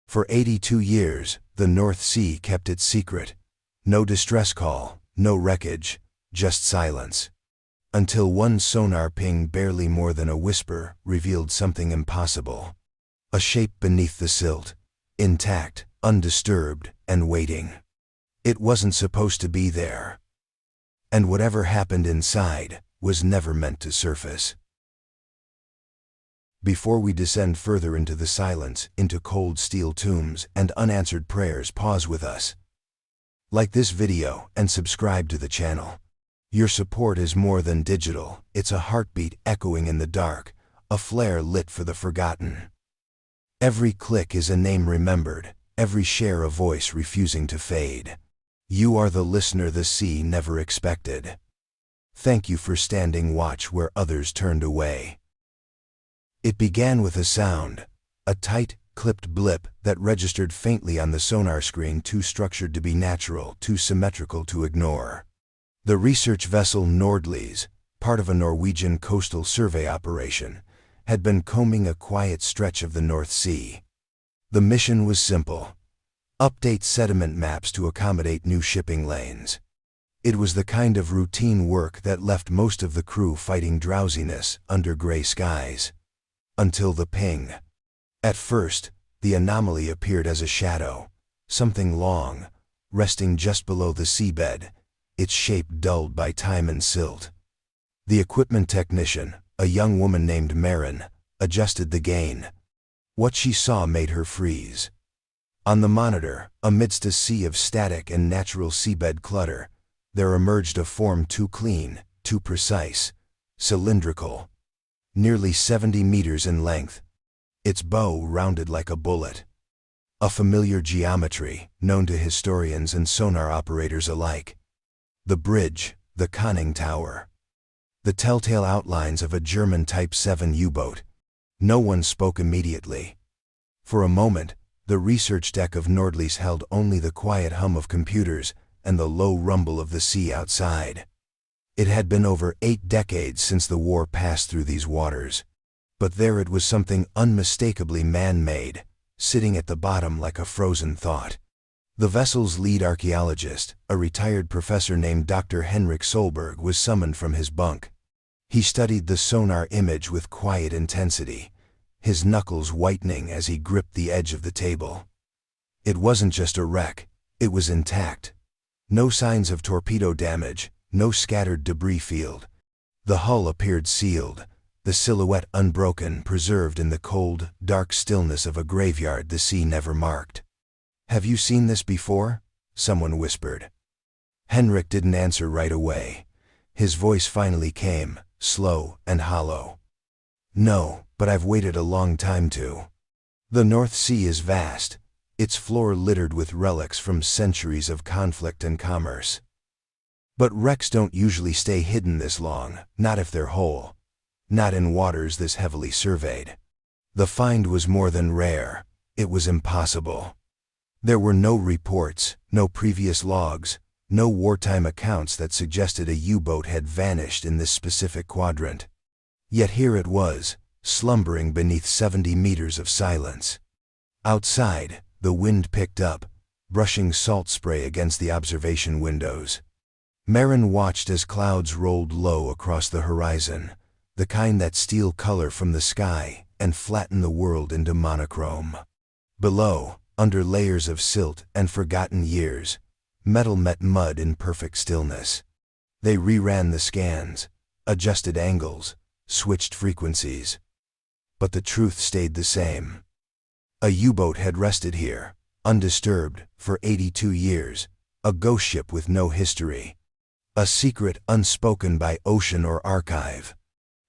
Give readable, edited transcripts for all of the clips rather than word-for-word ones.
For 82 years, the North Sea kept its secret. No distress call, no wreckage, just silence. Until one sonar ping, barely more than a whisper, revealed something impossible. A shape beneath the silt, intact, undisturbed, and waiting. It wasn't supposed to be there. And whatever happened inside was never meant to surface. Before we descend further into the silence, into cold steel tombs and unanswered prayers, pause with us. Like this video and subscribe to the channel. Your support is more than digital, it's a heartbeat echoing in the dark, a flare lit for the forgotten. Every click is a name remembered, every share a voice refusing to fade. You are the listener the sea never expected. Thank you for standing watch where others turned away. It began with a sound, a tight, clipped blip that registered faintly on the sonar screen, too structured to be natural, too symmetrical to ignore. The research vessel Nordlys, part of a Norwegian coastal survey operation, had been combing a quiet stretch of the North Sea. The mission was simple: update sediment maps to accommodate new shipping lanes. It was the kind of routine work that left most of the crew fighting drowsiness under gray skies. Until the ping. At first, the anomaly appeared as a shadow, something long, resting just below the seabed, its shape dulled by time and silt. The equipment technician, a young woman named Maren, adjusted the gain. What she saw made her freeze. On the monitor, amidst a sea of static and natural seabed clutter, there emerged a form too clean, too precise, cylindrical. Nearly 70 meters in length, its bow rounded like a bullet. A familiar geometry, known to historians and sonar operators alike. The bridge, the conning tower. The telltale outlines of a German Type 7 U-boat. No one spoke immediately. For a moment, the research deck of Nordlys held only the quiet hum of computers and the low rumble of the sea outside. It had been over 8 decades since the war passed through these waters. But there it was, something unmistakably man-made, sitting at the bottom like a frozen thought. The vessel's lead archaeologist, a retired professor named Dr. Henrik Solberg, was summoned from his bunk. He studied the sonar image with quiet intensity, his knuckles whitening as he gripped the edge of the table. It wasn't just a wreck, it was intact. No signs of torpedo damage, no scattered debris field. The hull appeared sealed, the silhouette unbroken, preserved in the cold, dark stillness of a graveyard the sea never marked. "Have you seen this before?" someone whispered. Henrik didn't answer right away. His voice finally came, slow and hollow. "No, but I've waited a long time to. The North Sea is vast, its floor littered with relics from centuries of conflict and commerce. But wrecks don't usually stay hidden this long, not if they're whole. Not in waters this heavily surveyed. The find was more than rare, it was impossible. There were no reports, no previous logs, no wartime accounts that suggested a U-boat had vanished in this specific quadrant. Yet here it was, slumbering beneath 70 meters of silence. Outside, the wind picked up, brushing salt spray against the observation windows. Maren watched as clouds rolled low across the horizon, the kind that steal color from the sky and flatten the world into monochrome. Below, under layers of silt and forgotten years, metal met mud in perfect stillness. They reran the scans, adjusted angles, switched frequencies. But the truth stayed the same. A U-boat had rested here, undisturbed, for 82 years, a ghost ship with no history. A secret unspoken by ocean or archive.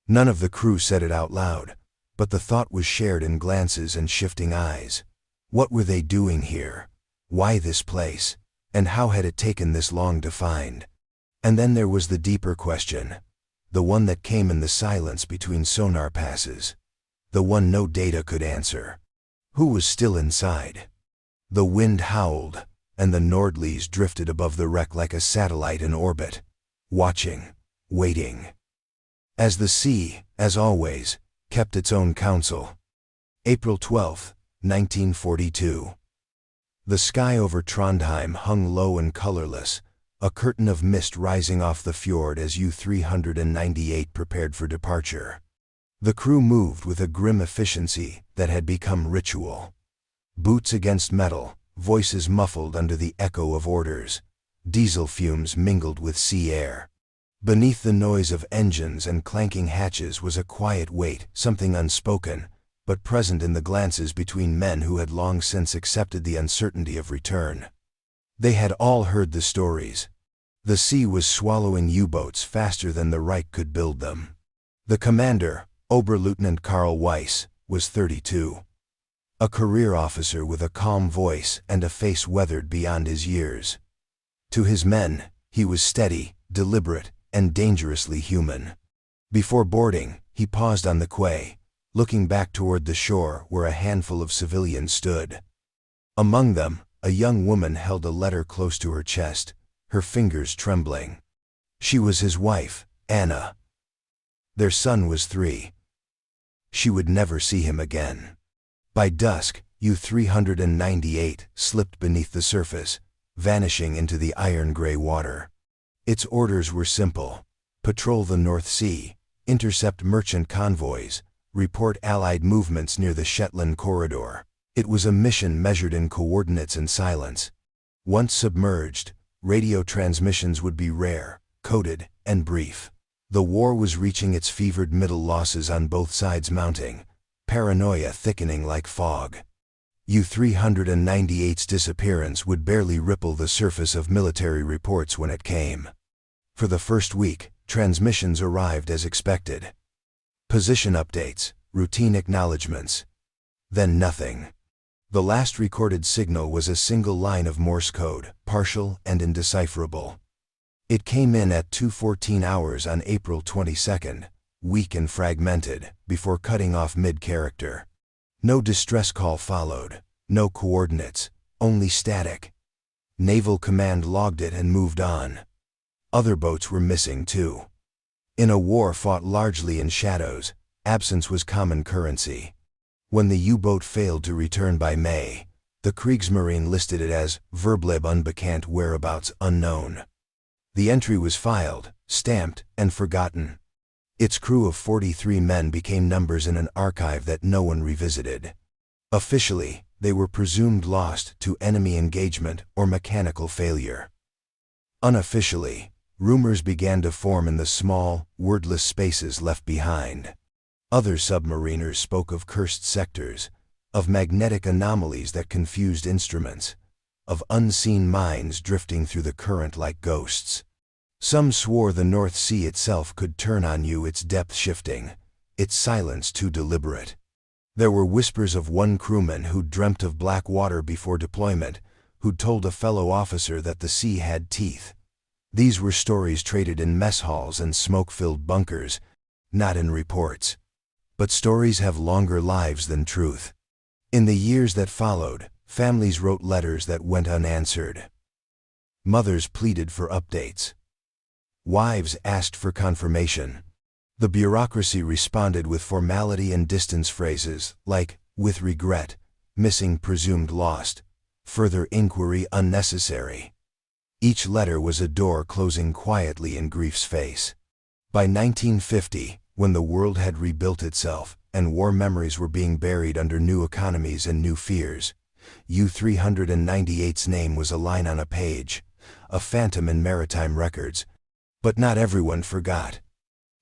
None of the crew said it out loud, but the thought was shared in glances and shifting eyes. What were they doing here? Why this place? And how had it taken this long to find? And then there was the deeper question, the one that came in the silence between sonar passes, the one no data could answer. Who was still inside? The wind howled, and the Nordlys drifted above the wreck like a satellite in orbit, watching, waiting. As the sea, as always, kept its own counsel. April 12, 1942. The sky over Trondheim hung low and colorless, a curtain of mist rising off the fjord as U-398 prepared for departure. The crew moved with a grim efficiency that had become ritual. Boots against metal, voices muffled under the echo of orders, diesel fumes mingled with sea air. Beneath the noise of engines and clanking hatches was a quiet weight, something unspoken, but present in the glances between men who had long since accepted the uncertainty of return. They had all heard the stories. The sea was swallowing U-boats faster than the Reich could build them. The commander, Oberleutnant Karl Weiss, was 32. A career officer with a calm voice and a face weathered beyond his years. To his men, he was steady, deliberate, and dangerously human. Before boarding, he paused on the quay, looking back toward the shore where a handful of civilians stood. Among them, a young woman held a letter close to her chest, her fingers trembling. She was his wife, Anna. Their son was 3. She would never see him again. By dusk, U-398 slipped beneath the surface, vanishing into the iron-gray water. Its orders were simple: patrol the North Sea, intercept merchant convoys, report Allied movements near the Shetland corridor. It was a mission measured in coordinates and silence. Once submerged, radio transmissions would be rare, coded, and brief. The war was reaching its fevered middle, losses on both sides mounting, paranoia thickening like fog. U-398's disappearance would barely ripple the surface of military reports when it came. For the first week, transmissions arrived as expected. Position updates, routine acknowledgments. Then nothing. The last recorded signal was a single line of Morse code, partial and indecipherable. It came in at 2:14 hours on April 22, weak and fragmented, before cutting off mid-character. No distress call followed, no coordinates, only static. Naval Command logged it and moved on. Other boats were missing too. In a war fought largely in shadows, absence was common currency. When the U-boat failed to return by May, the Kriegsmarine listed it as Verbleib unbekannt, whereabouts unknown. The entry was filed, stamped, and forgotten. Its crew of 43 men became numbers in an archive that no one revisited. Officially, they were presumed lost to enemy engagement or mechanical failure. Unofficially, rumors began to form in the small, wordless spaces left behind. Other submariners spoke of cursed sectors, of magnetic anomalies that confused instruments, of unseen mines drifting through the current like ghosts. Some swore the North Sea itself could turn on you, its depth shifting, its silence too deliberate. There were whispers of one crewman who'd dreamt of black water before deployment, who'd told a fellow officer that the sea had teeth. These were stories traded in mess halls and smoke-filled bunkers, not in reports. But stories have longer lives than truth. In the years that followed, families wrote letters that went unanswered. Mothers pleaded for updates. Wives asked for confirmation. The bureaucracy responded with formality and distance phrases like, with regret, missing presumed lost, further inquiry unnecessary. Each letter was a door closing quietly in grief's face. By 1950, when the world had rebuilt itself, and war memories were being buried under new economies and new fears, U-398's name was a line on a page, a phantom in maritime records. But not everyone forgot.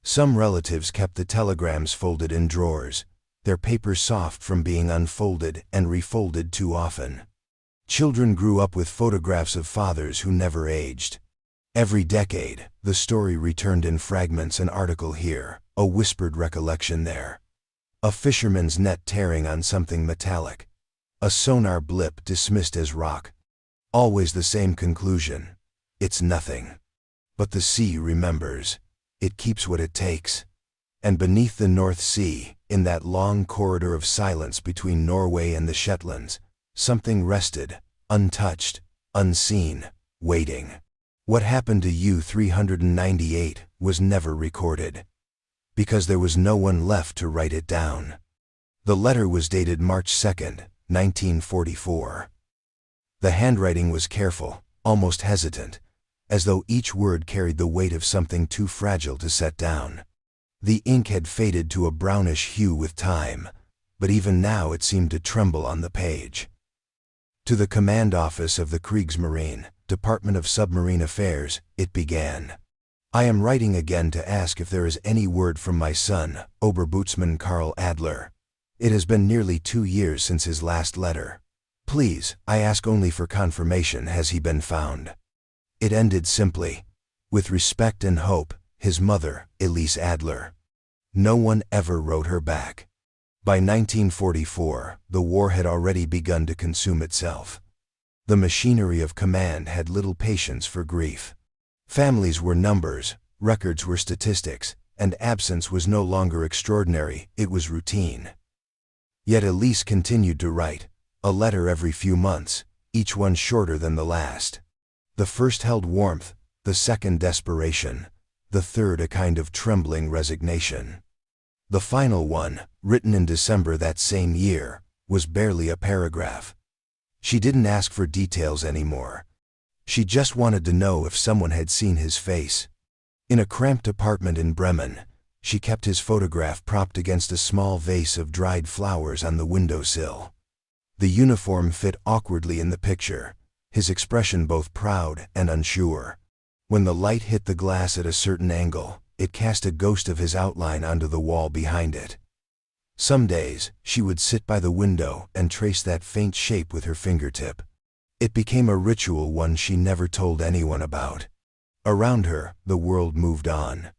Some relatives kept the telegrams folded in drawers, their papers soft from being unfolded and refolded too often. Children grew up with photographs of fathers who never aged. Every decade, the story returned in fragments: an article here, a whispered recollection there. A fisherman's net tearing on something metallic. A sonar blip dismissed as rock. Always the same conclusion: it's nothing. But the sea remembers. It keeps what it takes. And beneath the North Sea, in that long corridor of silence between Norway and the Shetlands, something rested, untouched, unseen, waiting. What happened to U-398 was never recorded, because there was no one left to write it down. The letter was dated March 2, 1944. The handwriting was careful, almost hesitant, as though each word carried the weight of something too fragile to set down. The ink had faded to a brownish hue with time, but even now it seemed to tremble on the page. To the command office of the Kriegsmarine, Department of Submarine Affairs, it began. I am writing again to ask if there is any word from my son, Oberbootsman Karl Adler. It has been nearly 2 years since his last letter. Please, I ask only for confirmation, has he been found? It ended simply, with respect and hope, his mother, Elise Adler. No one ever wrote her back. By 1944, the war had already begun to consume itself. The machinery of command had little patience for grief. Families were numbers, records were statistics, and absence was no longer extraordinary, it was routine. Yet Elise continued to write, a letter every few months, each one shorter than the last. The first held warmth, the second desperation, the third a kind of trembling resignation. The final one, written in December that same year, was barely a paragraph. She didn't ask for details anymore. She just wanted to know if someone had seen his face. In a cramped apartment in Bremen, she kept his photograph propped against a small vase of dried flowers on the windowsill. The uniform fit awkwardly in the picture, his expression both proud and unsure. When the light hit the glass at a certain angle, it cast a ghost of his outline onto the wall behind it. Some days, she would sit by the window and trace that faint shape with her fingertip. It became a ritual one she never told anyone about. Around her, the world moved on.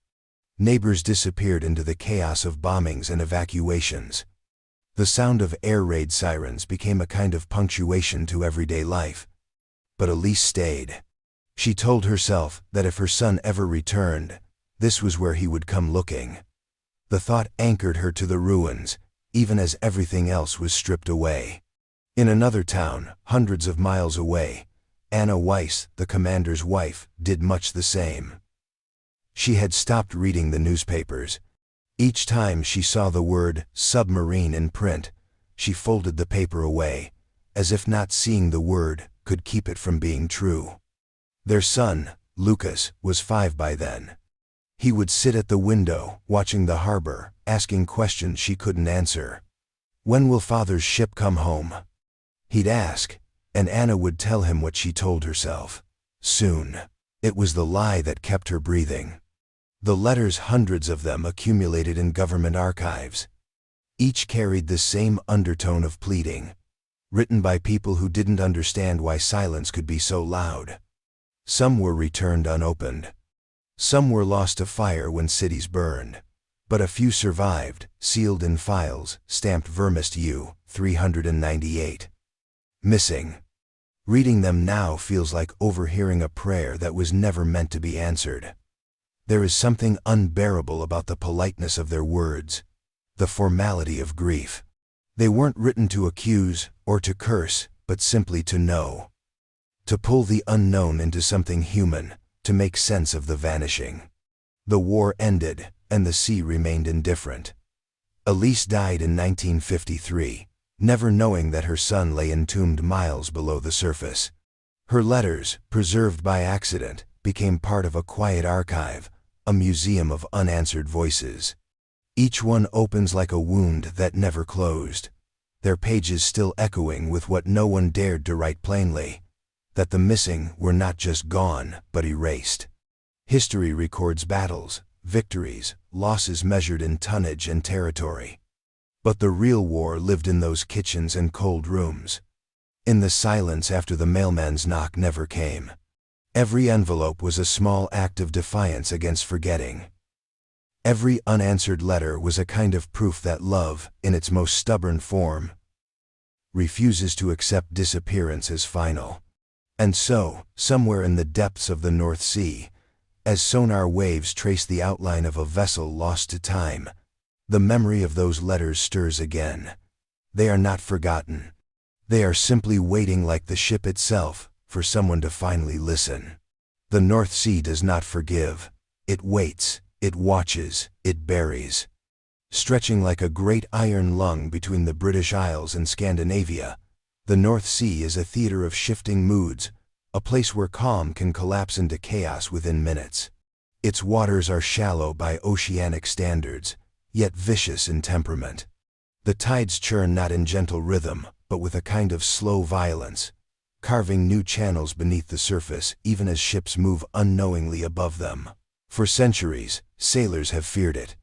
Neighbors disappeared into the chaos of bombings and evacuations. The sound of air raid sirens became a kind of punctuation to everyday life. But Elise stayed. She told herself that if her son ever returned, this was where he would come looking. The thought anchored her to the ruins, even as everything else was stripped away. In another town, hundreds of miles away, Anna Weiss, the commander's wife, did much the same. She had stopped reading the newspapers. Each time she saw the word submarine in print, she folded the paper away, as if not seeing the word could keep it from being true. Their son, Lucas, was 5 by then. He would sit at the window, watching the harbor, asking questions she couldn't answer. When will father's ship come home? He'd ask, and Anna would tell him what she told herself. Soon. It was the lie that kept her breathing. The letters, hundreds of them, accumulated in government archives. Each carried the same undertone of pleading, written by people who didn't understand why silence could be so loud. Some were returned unopened. Some were lost to fire when cities burned. But a few survived, sealed in files, stamped Vermist U, 398. Missing. Reading them now feels like overhearing a prayer that was never meant to be answered. There is something unbearable about the politeness of their words, the formality of grief. They weren't written to accuse or to curse, but simply to know. To pull the unknown into something human, to make sense of the vanishing. The war ended, and the sea remained indifferent. Elise died in 1953, never knowing that her son lay entombed miles below the surface. Her letters, preserved by accident, became part of a quiet archive, a museum of unanswered voices. Each one opens like a wound that never closed, their pages still echoing with what no one dared to write plainly, that the missing were not just gone, but erased. History records battles, victories, losses measured in tonnage and territory. But the real war lived in those kitchens and cold rooms. In the silence after the mailman's knock never came. Every envelope was a small act of defiance against forgetting. Every unanswered letter was a kind of proof that love, in its most stubborn form, refuses to accept disappearance as final. And so, somewhere in the depths of the North Sea, as sonar waves trace the outline of a vessel lost to time, the memory of those letters stirs again. They are not forgotten. They are simply waiting, like the ship itself, for someone to finally listen. The North Sea does not forgive. It waits, it watches, it buries. Stretching like a great iron lung between the British Isles and Scandinavia, the North Sea is a theater of shifting moods, a place where calm can collapse into chaos within minutes. Its waters are shallow by oceanic standards, yet vicious in temperament. The tides churn not in gentle rhythm, but with a kind of slow violence, carving new channels beneath the surface even as ships move unknowingly above them. For centuries, sailors have feared it.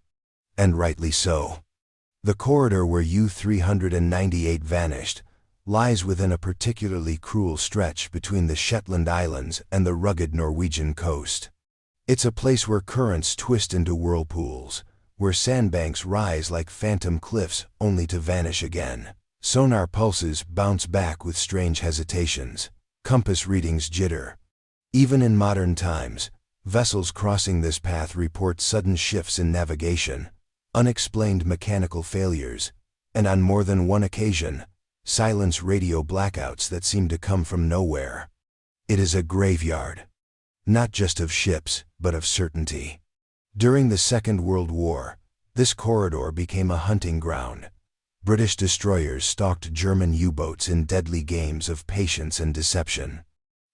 And rightly so. The corridor where U-398 vanished lies within a particularly cruel stretch between the Shetland Islands and the rugged Norwegian coast. It's a place where currents twist into whirlpools, where sandbanks rise like phantom cliffs only to vanish again. Sonar pulses bounce back with strange hesitations. Compass readings jitter. Even in modern times, vessels crossing this path report sudden shifts in navigation, unexplained mechanical failures, and on more than one occasion, silence radio blackouts that seem to come from nowhere. It is a graveyard, not just of ships, but of certainty. During the Second World War, this corridor became a hunting ground. British destroyers stalked German U-boats in deadly games of patience and deception.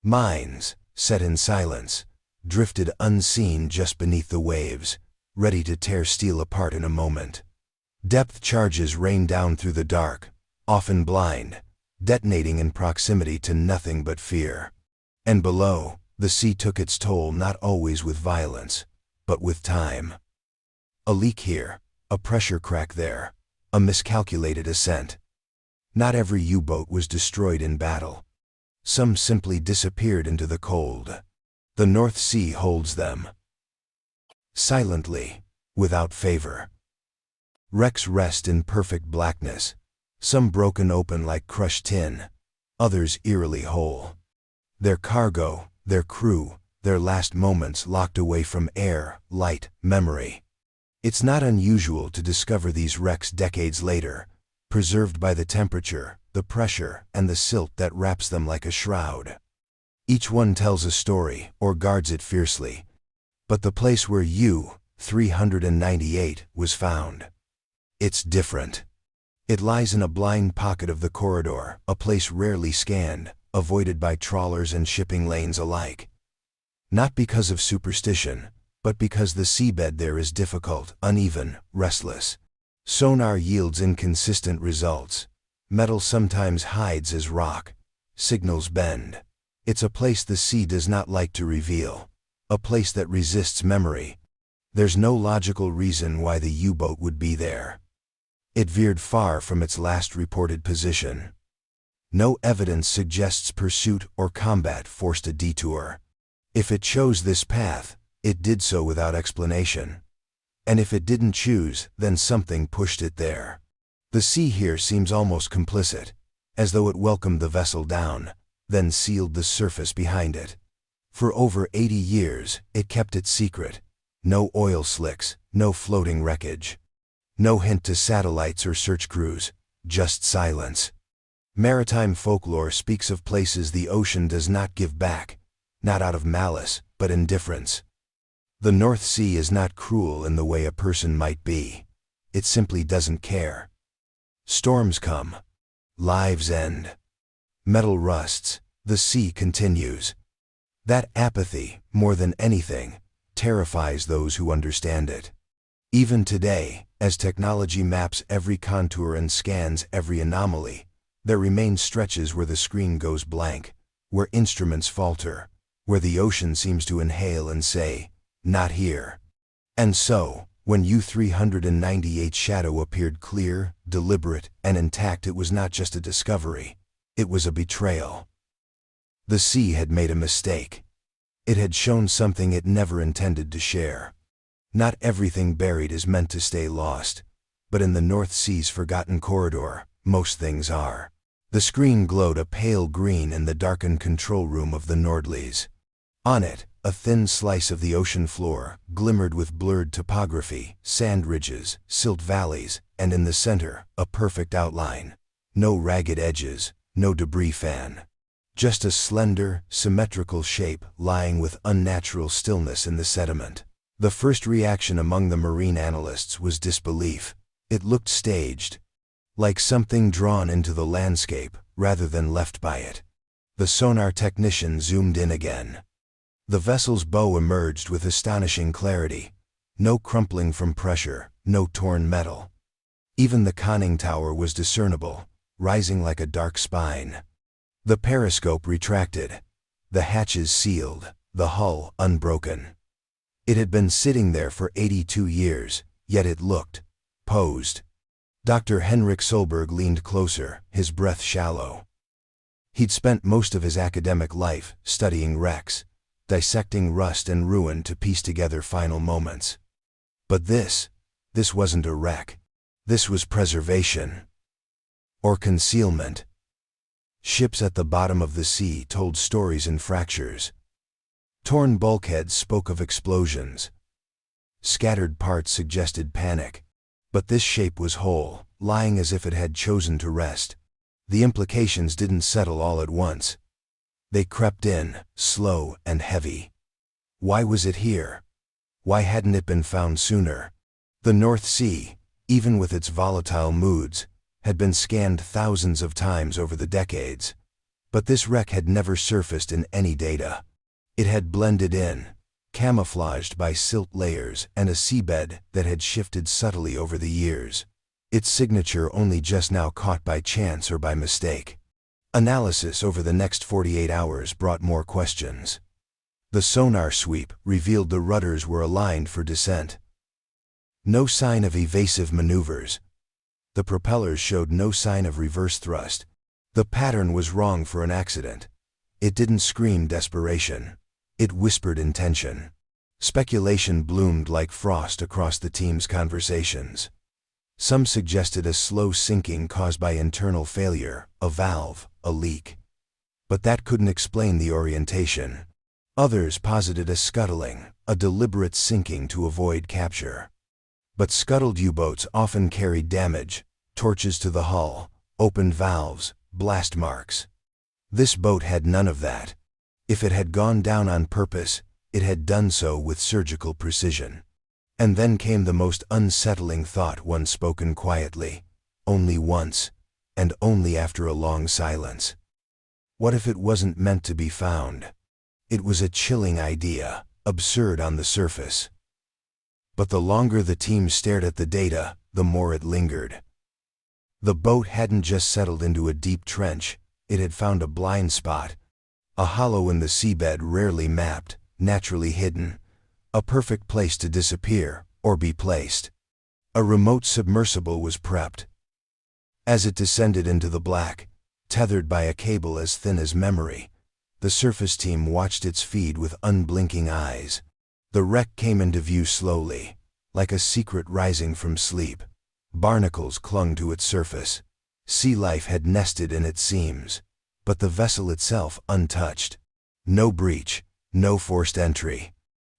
Mines, set in silence, drifted unseen just beneath the waves, ready to tear steel apart in a moment. Depth charges rained down through the dark, often blind, detonating in proximity to nothing but fear. And below, the sea took its toll not always with violence, but with time. A leak here, a pressure crack there, a miscalculated ascent. Not every U-boat was destroyed in battle. Some simply disappeared into the cold. The North Sea holds them. Silently, without favor. Wrecks rest in perfect blackness, some broken open like crushed tin, others eerily whole. Their cargo, their crew, their last moments locked away from air, light, memory. It's not unusual to discover these wrecks decades later, preserved by the temperature, the pressure, and the silt that wraps them like a shroud. Each one tells a story, or guards it fiercely. But the place where U-398 was found, it's different. It lies in a blind pocket of the corridor, a place rarely scanned, avoided by trawlers and shipping lanes alike. Not because of superstition, but because the seabed there is difficult, uneven, restless. Sonar yields inconsistent results. Metal sometimes hides as rock. Signals bend. It's a place the sea does not like to reveal. A place that resists memory. There's no logical reason why the U-boat would be there. It veered far from its last reported position. No evidence suggests pursuit or combat forced a detour. If it chose this path, it did so without explanation. And if it didn't choose, then something pushed it there. The sea here seems almost complicit, as though it welcomed the vessel down, then sealed the surface behind it. For over 80 years, it kept it secret. No oil slicks, no floating wreckage. No hint to satellites or search crews, just silence. Maritime folklore speaks of places the ocean does not give back, not out of malice, but indifference. The North Sea is not cruel in the way a person might be. It simply doesn't care. Storms come. Lives end. Metal rusts. The sea continues. That apathy, more than anything, terrifies those who understand it. Even today, as technology maps every contour and scans every anomaly, there remain stretches where the screen goes blank, where instruments falter, where the ocean seems to inhale and say, "Not here." And so, when U-398's shadow appeared clear, deliberate, and intact, it was not just a discovery, it was a betrayal. The sea had made a mistake. It had shown something it never intended to share. Not everything buried is meant to stay lost, but in the North Sea's forgotten corridor, most things are. The screen glowed a pale green in the darkened control room of the Nordlies. On it, a thin slice of the ocean floor glimmered with blurred topography, sand ridges, silt valleys, and in the center, a perfect outline. No ragged edges, no debris fan. Just a slender, symmetrical shape lying with unnatural stillness in the sediment. The first reaction among the marine analysts was disbelief. It looked staged, like something drawn into the landscape rather than left by it. The sonar technician zoomed in again. The vessel's bow emerged with astonishing clarity. No crumpling from pressure, no torn metal. Even the conning tower was discernible, rising like a dark spine. The periscope retracted, the hatches sealed, the hull unbroken. It had been sitting there for 82 years, yet it looked posed. Dr. Henrik Solberg leaned closer, his breath shallow. He'd spent most of his academic life studying wrecks, dissecting rust and ruin to piece together final moments. But this wasn't a wreck. This was preservation. Or concealment. Ships at the bottom of the sea told stories in fractures. Torn bulkheads spoke of explosions. Scattered parts suggested panic. But this shape was whole, lying as if it had chosen to rest. The implications didn't settle all at once. They crept in, slow and heavy. Why was it here? Why hadn't it been found sooner? The North Sea, even with its volatile moods, had been scanned thousands of times over the decades. But this wreck had never surfaced in any data. It had blended in, camouflaged by silt layers and a seabed that had shifted subtly over the years. Its signature only just now caught by chance or by mistake. Analysis over the next 48 hours brought more questions. The sonar sweep revealed the rudders were aligned for descent. No sign of evasive maneuvers. The propellers showed no sign of reverse thrust. The pattern was wrong for an accident. It didn't scream desperation. It whispered intention. Speculation bloomed like frost across the team's conversations. Some suggested a slow sinking caused by internal failure, a valve, a leak. But that couldn't explain the orientation. Others posited a scuttling, a deliberate sinking to avoid capture. But scuttled U-boats often carried damage, torches to the hull, opened valves, blast marks. This boat had none of that. If it had gone down on purpose, it had done so with surgical precision. And then came the most unsettling thought, one spoken quietly, only once, and only after a long silence. What if it wasn't meant to be found? It was a chilling idea, absurd on the surface. But the longer the team stared at the data, the more it lingered. The boat hadn't just settled into a deep trench, it had found a blind spot, a hollow in the seabed rarely mapped, naturally hidden, a perfect place to disappear or be placed. A remote submersible was prepped. As it descended into the black, tethered by a cable as thin as memory, the surface team watched its feed with unblinking eyes. The wreck came into view slowly, like a secret rising from sleep. Barnacles clung to its surface. Sea life had nested in its seams, but the vessel itself untouched. No breach, no forced entry.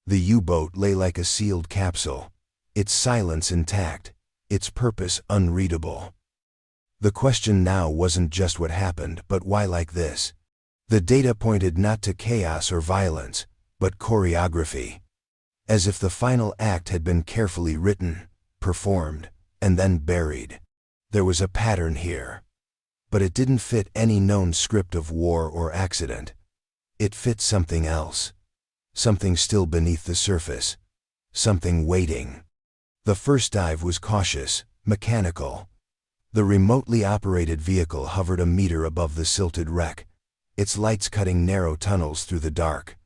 The U-boat lay like a sealed capsule, its silence intact, its purpose unreadable. The question now wasn't just what happened, but why like this. The data pointed not to chaos or violence, but choreography. As if the final act had been carefully written, performed, and then buried. There was a pattern here. But it didn't fit any known script of war or accident. It fit something else. Something still beneath the surface. Something waiting. The first dive was cautious, mechanical. The remotely operated vehicle hovered a meter above the silted wreck, its lights cutting narrow tunnels through the dark.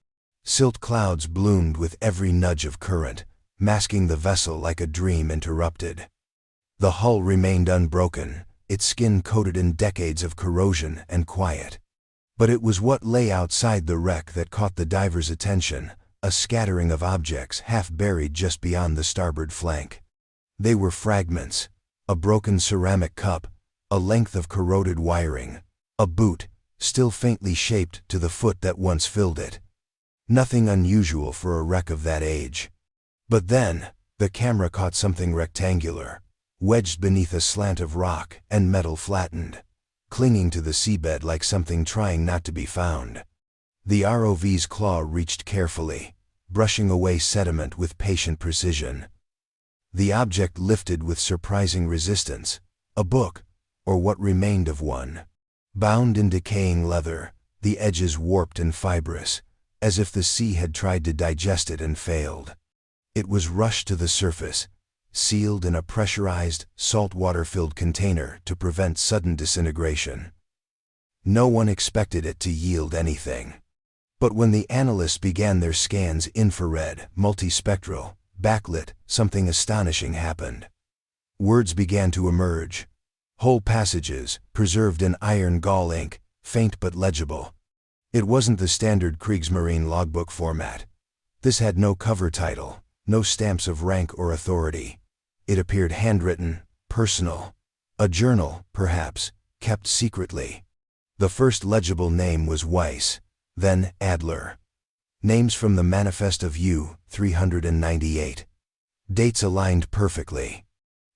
Silt clouds bloomed with every nudge of current, masking the vessel like a dream interrupted. The hull remained unbroken, its skin coated in decades of corrosion and quiet. But it was what lay outside the wreck that caught the diver's attention, a scattering of objects half buried just beyond the starboard flank. They were fragments, a broken ceramic cup, a length of corroded wiring, a boot, still faintly shaped to the foot that once filled it. Nothing unusual for a wreck of that age. But then, the camera caught something rectangular, wedged beneath a slant of rock and metal flattened, clinging to the seabed like something trying not to be found. The ROV's claw reached carefully, brushing away sediment with patient precision. The object lifted with surprising resistance, a book, or what remained of one. Bound in decaying leather, the edges warped and fibrous, as if the sea had tried to digest it and failed. It was rushed to the surface, sealed in a pressurized, saltwater-filled container to prevent sudden disintegration. No one expected it to yield anything. But when the analysts began their scans, infrared, multispectral, backlit, something astonishing happened. Words began to emerge. Whole passages, preserved in iron gall ink, faint but legible. It wasn't the standard Kriegsmarine logbook format. This had no cover title, no stamps of rank or authority. It appeared handwritten, personal. A journal, perhaps, kept secretly. The first legible name was Weiss, then Adler. Names from the Manifest of U-398. Dates aligned perfectly.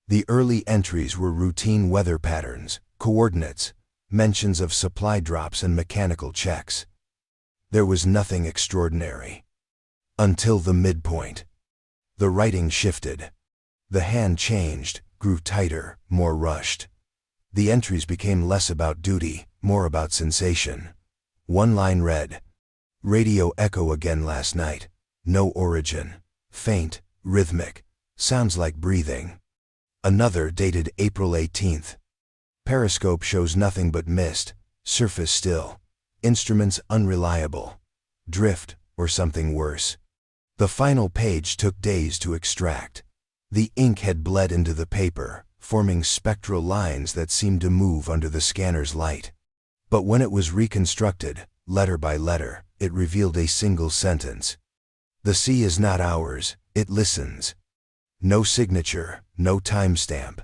The early entries were routine weather patterns, coordinates, mentions of supply drops and mechanical checks. There was nothing extraordinary. Until the midpoint. The writing shifted. The hand changed, grew tighter, more rushed. The entries became less about duty, more about sensation. One line read, "Radio echo again last night. No origin. Faint, rhythmic. Sounds like breathing." Another dated April 18th. "Periscope shows nothing but mist. Surface still. Instruments unreliable. Drift, or something worse." The final page took days to extract. The ink had bled into the paper, forming spectral lines that seemed to move under the scanner's light. But when it was reconstructed, letter by letter, it revealed a single sentence. "The sea is not ours, it listens." No signature, no timestamp.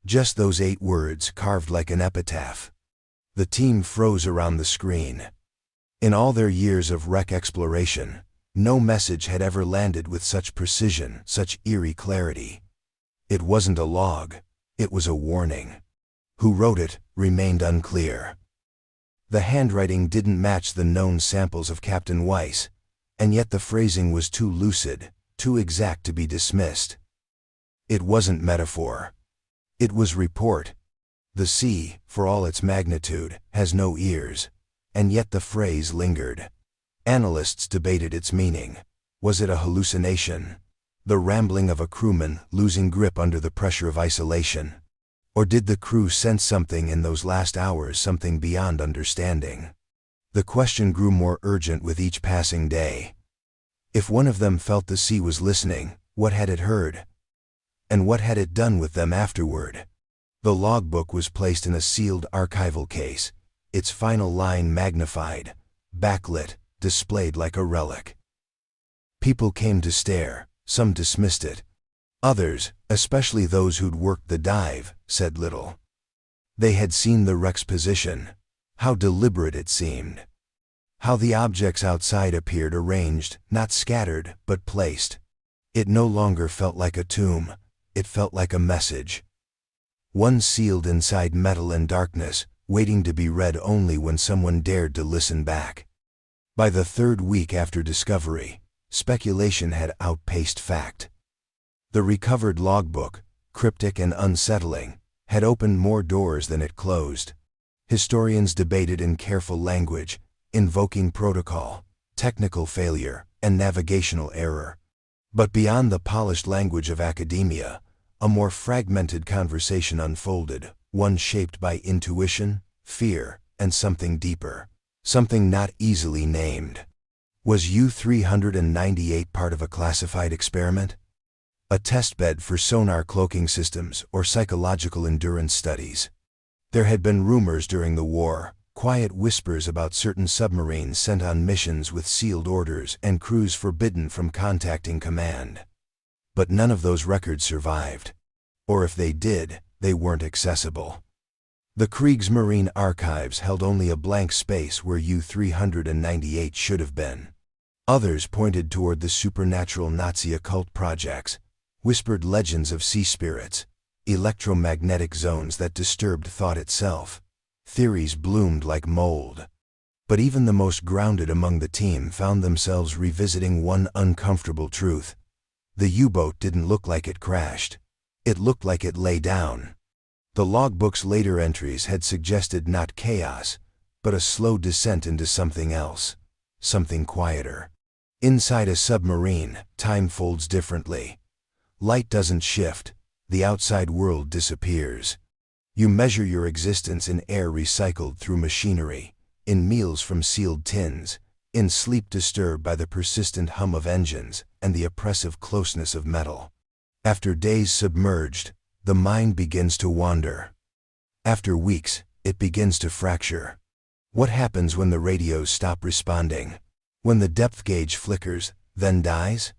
Just those 8 words carved like an epitaph. The team froze around the screen. In all their years of wreck exploration, no message had ever landed with such precision, such eerie clarity. It wasn't a log, it was a warning. Who wrote it remained unclear. The handwriting didn't match the known samples of Captain Weiss, and yet the phrasing was too lucid, too exact to be dismissed. It wasn't metaphor. It was report. The sea, for all its magnitude, has no ears, and yet the phrase lingered. Analysts debated its meaning. Was it a hallucination? The rambling of a crewman losing grip under the pressure of isolation? Or did the crew sense something in those last hours, something beyond understanding? The question grew more urgent with each passing day. If one of them felt the sea was listening, what had it heard? And what had it done with them afterward? The logbook was placed in a sealed archival case, its final line magnified, backlit, displayed like a relic. People came to stare, some dismissed it. Others, especially those who'd worked the dive, said little. They had seen the wreck's position, how deliberate it seemed. How the objects outside appeared arranged, not scattered, but placed. It no longer felt like a tomb, it felt like a message. One sealed inside metal and darkness, waiting to be read only when someone dared to listen back. By the 3rd week after discovery, speculation had outpaced fact. The recovered logbook, cryptic and unsettling, had opened more doors than it closed. Historians debated in careful language, invoking protocol, technical failure, and navigational error. But beyond the polished language of academia, a more fragmented conversation unfolded, one shaped by intuition, fear, and something deeper. Something not easily named. Was U-398 part of a classified experiment? A testbed for sonar cloaking systems or psychological endurance studies? There had been rumors during the war, quiet whispers about certain submarines sent on missions with sealed orders and crews forbidden from contacting command. But none of those records survived. Or if they did, they weren't accessible. The Kriegsmarine archives held only a blank space where U-398 should have been. Others pointed toward the supernatural Nazi occult projects, whispered legends of sea spirits, electromagnetic zones that disturbed thought itself. Theories bloomed like mold. But even the most grounded among the team found themselves revisiting one uncomfortable truth. The U-boat didn't look like it crashed. It looked like it lay down. The logbook's later entries had suggested not chaos, but a slow descent into something else, something quieter. Inside a submarine, time folds differently. Light doesn't shift, the outside world disappears. You measure your existence in air recycled through machinery, in meals from sealed tins, in sleep disturbed by the persistent hum of engines and the oppressive closeness of metal. After days submerged, the mind begins to wander. After weeks, it begins to fracture. What happens when the radios stop responding? When the depth gauge flickers, then dies?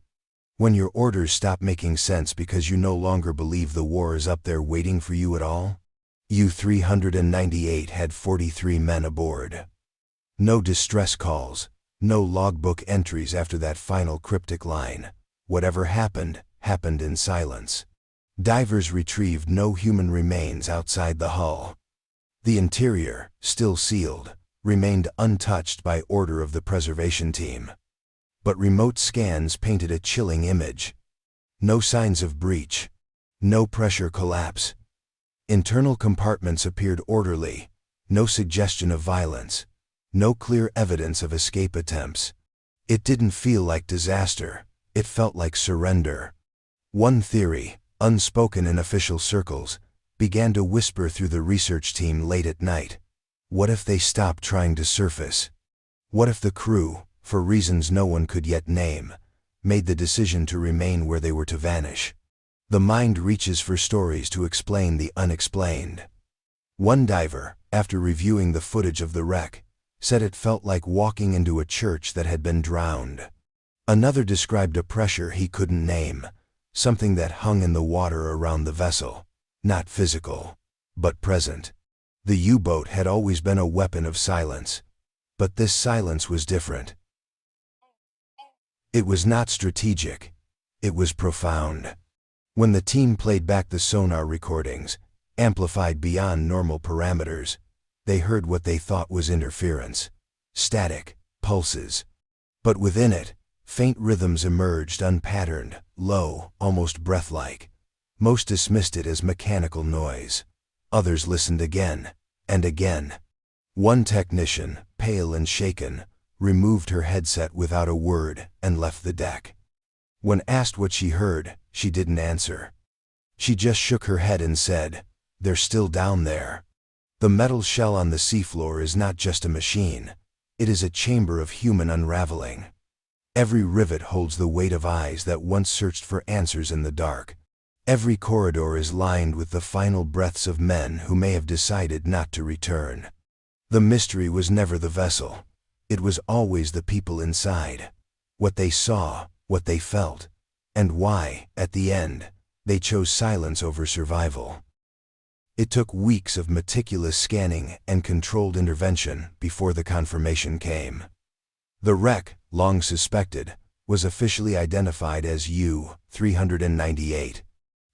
When your orders stop making sense because you no longer believe the war is up there waiting for you at all? U-398 had 43 men aboard. No distress calls, no logbook entries after that final cryptic line. Whatever happened, happened in silence. Divers retrieved no human remains outside the hull. The interior, still sealed, remained untouched by order of the preservation team. But remote scans painted a chilling image. No signs of breach. No pressure collapse. Internal compartments appeared orderly. No suggestion of violence. No clear evidence of escape attempts. It didn't feel like disaster. It felt like surrender. One theory, unspoken in official circles, began to whisper through the research team late at night. What if they stopped trying to surface? What if the crew, for reasons no one could yet name, made the decision to remain where they were to vanish? The mind reaches for stories to explain the unexplained. One diver, after reviewing the footage of the wreck, said it felt like walking into a church that had been drowned. Another described a pressure he couldn't name, something that hung in the water around the vessel, not physical, but present. The U-boat had always been a weapon of silence, but this silence was different. It was not strategic, it was profound. When the team played back the sonar recordings, amplified beyond normal parameters, they heard what they thought was interference, static, pulses. But within it, faint rhythms emerged unpatterned, low, almost breath-like. Most dismissed it as mechanical noise. Others listened again, and again. One technician, pale and shaken, removed her headset without a word and left the deck. When asked what she heard, she didn't answer. She just shook her head and said, "They're still down there." The metal shell on the seafloor is not just a machine. It is a chamber of human unraveling. Every rivet holds the weight of eyes that once searched for answers in the dark. Every corridor is lined with the final breaths of men who may have decided not to return. The mystery was never the vessel. It was always the people inside. What they saw, what they felt, and why, at the end, they chose silence over survival. It took weeks of meticulous scanning and controlled intervention before the confirmation came. The wreck, long suspected, was officially identified as U-398.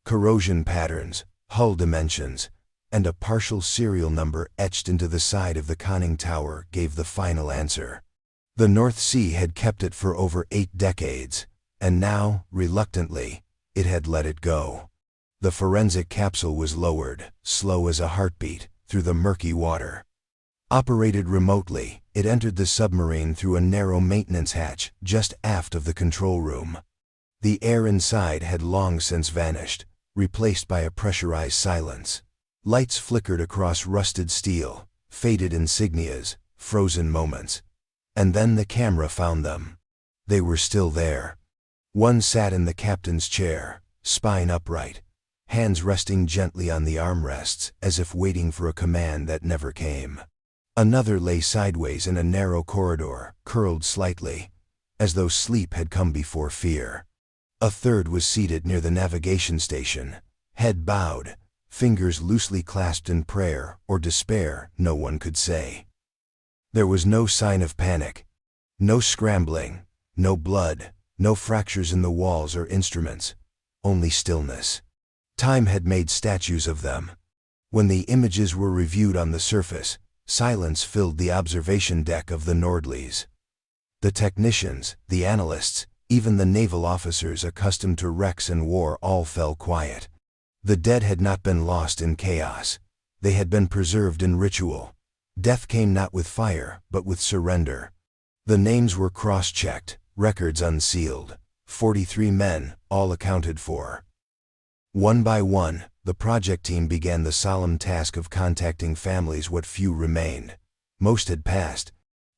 Corrosion patterns, hull dimensions, and a partial serial number etched into the side of the conning tower gave the final answer. The North Sea had kept it for over 8 decades, and now, reluctantly, it had let it go. The forensic capsule was lowered, slow as a heartbeat, through the murky water. Operated remotely, it entered the submarine through a narrow maintenance hatch just aft of the control room. The air inside had long since vanished, replaced by a pressurized silence. Lights flickered across rusted steel, faded insignias, frozen moments. And then the camera found them. They were still there. One sat in the captain's chair, spine upright, hands resting gently on the armrests as if waiting for a command that never came. Another lay sideways in a narrow corridor, curled slightly, as though sleep had come before fear. A third was seated near the navigation station, head bowed, fingers loosely clasped in prayer or despair, no one could say. There was no sign of panic, no scrambling, no blood, no fractures in the walls or instruments, only stillness. Time had made statues of them. When the images were reviewed on the surface, silence filled the observation deck of the Nordlies. The technicians, the analysts, Even the naval officers accustomed to wrecks and war all fell quiet. The dead had not been lost in chaos. They had been preserved in ritual. Death came not with fire, but with surrender. The names were cross-checked, records unsealed. 43 men, all accounted for. One by one, the project team began the solemn task of contacting families. What few remained. Most had passed.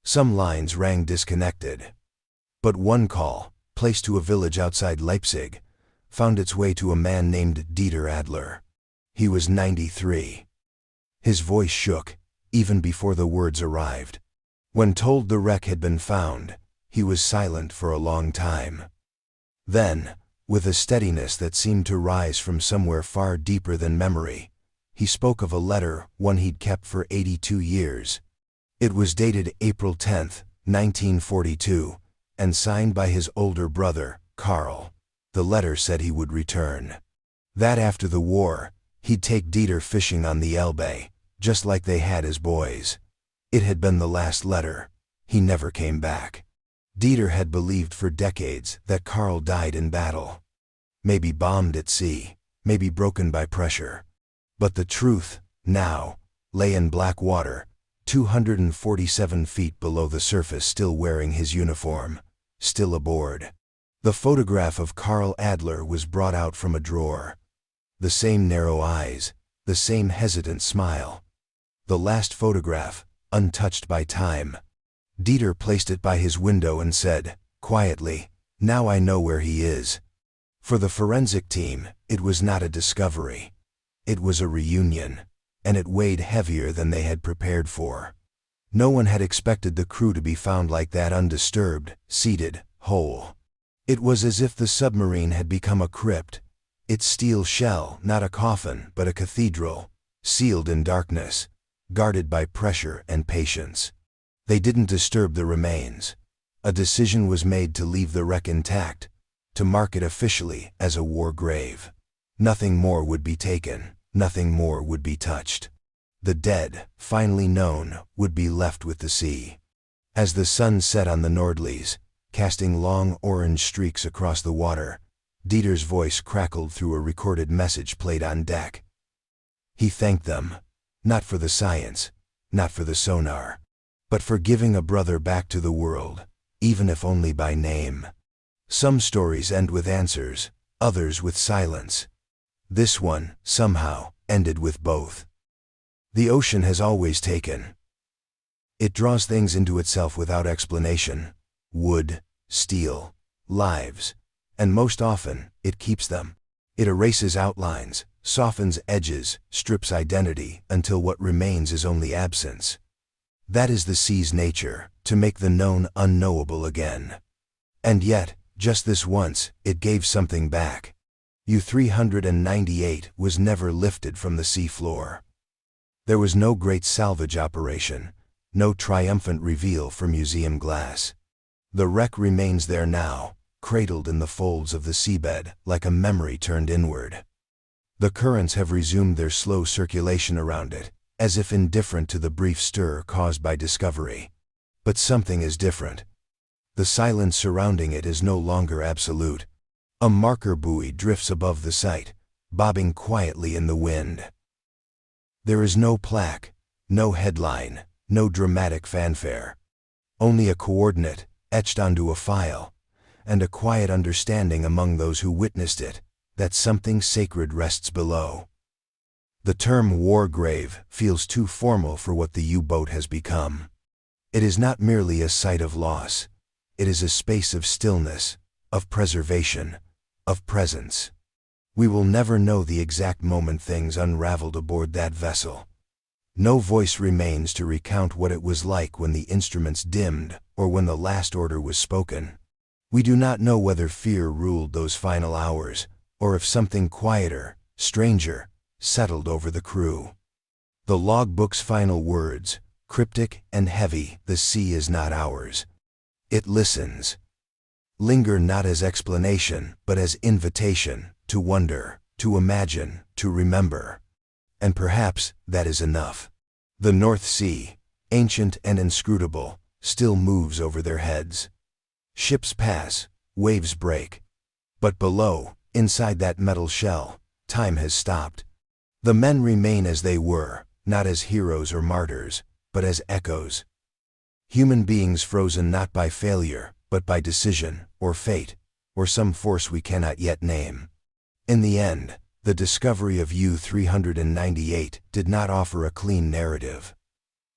Some lines rang disconnected. But one call, placed to a village outside Leipzig, found its way to a man named Dieter Adler. He was 93. His voice shook, even before the words arrived. When told the wreck had been found, he was silent for a long time. Then, with a steadiness that seemed to rise from somewhere far deeper than memory, he spoke of a letter, one he'd kept for 82 years. It was dated April 10, 1942, and signed by his older brother, Karl. The letter said he would return. That after the war, he'd take Dieter fishing on the Elbe, just like they had as boys. It had been the last letter. He never came back. Dieter had believed for decades that Karl died in battle. Maybe bombed at sea, maybe broken by pressure. But the truth, now, lay in black water, 247 feet below the surface, still wearing his uniform, still aboard. The photograph of Karl Adler was brought out from a drawer. The same narrow eyes, the same hesitant smile. The last photograph, untouched by time. Dieter placed it by his window and said, quietly, "Now I know where he is." For the forensic team, it was not a discovery. It was a reunion, and it weighed heavier than they had prepared for. No one had expected the crew to be found like that, undisturbed, seated, whole. It was as if the submarine had become a crypt, its steel shell not a coffin but a cathedral, sealed in darkness, guarded by pressure and patience. They didn't disturb the remains. A decision was made to leave the wreck intact, to mark it officially as a war grave. Nothing more would be taken, nothing more would be touched. The dead, finally known, would be left with the sea. As the sun set on the Nordlies, casting long orange streaks across the water, Dieter's voice crackled through a recorded message played on deck. He thanked them, not for the science, not for the sonar, but for giving a brother back to the world, even if only by name. Some stories end with answers, others with silence. This one, somehow, ended with both. The ocean has always taken. It draws things into itself without explanation. Wood, steel, lives. And most often, it keeps them. It erases outlines, softens edges, strips identity, until what remains is only absence. That is the sea's nature, to make the known unknowable again. And yet, just this once, it gave something back. U-398 was never lifted from the sea floor. There was no great salvage operation, no triumphant reveal for museum glass. The wreck remains there now, cradled in the folds of the seabed, like a memory turned inward. The currents have resumed their slow circulation around it, as if indifferent to the brief stir caused by discovery. But something is different. The silence surrounding it is no longer absolute. A marker buoy drifts above the site, bobbing quietly in the wind. There is no plaque, no headline, no dramatic fanfare. Only a coordinate, etched onto a file, and a quiet understanding among those who witnessed it, that something sacred rests below. The term war grave feels too formal for what the U-boat has become. It is not merely a site of loss. It is a space of stillness, of preservation, of presence. We will never know the exact moment things unraveled aboard that vessel. No voice remains to recount what it was like when the instruments dimmed or when the last order was spoken. We do not know whether fear ruled those final hours, or if something quieter, stranger, settled over the crew. The logbook's final words, cryptic and heavy, "The sea is not ours." It listens. Linger not as explanation, but as invitation, to wonder, to imagine, to remember. And perhaps that is enough. The North Sea, ancient and inscrutable, still moves over their heads. Ships pass, waves break. But below, inside that metal shell, time has stopped. The men remain as they were, not as heroes or martyrs, but as echoes. Human beings frozen not by failure, but by decision, or fate, or some force we cannot yet name. In the end, the discovery of U-398 did not offer a clean narrative.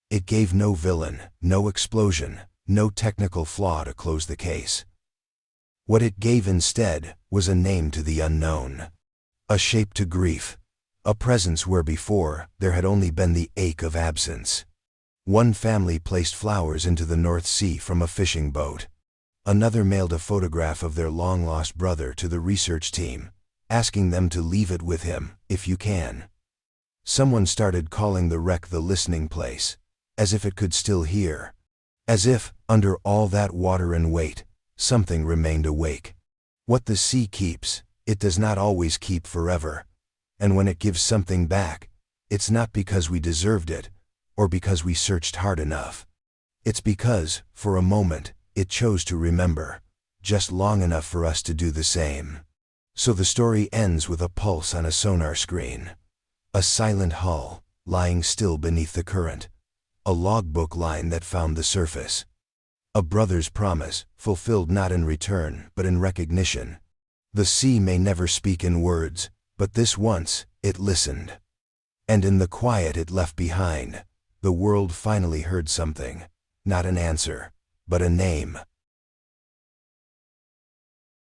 It gave no villain, no explosion, no technical flaw to close the case. What it gave instead was a name to the unknown, a shape to grief, a presence where before there had only been the ache of absence. One family placed flowers into the North Sea from a fishing boat. Another mailed a photograph of their long-lost brother to the research team, asking them to leave it with him, if you can. Someone started calling the wreck the listening place, as if it could still hear. As if, under all that water and weight, something remained awake. What the sea keeps, it does not always keep forever. And when it gives something back, it's not because we deserved it, or because we searched hard enough. It's because, for a moment, it chose to remember, just long enough for us to do the same. So the story ends with a pulse on a sonar screen. A silent hull, lying still beneath the current. A logbook line that found the surface. A brother's promise, fulfilled not in return, but in recognition. The sea may never speak in words, but this once, it listened. And in the quiet it left behind, the world finally heard something. Not an answer, but a name.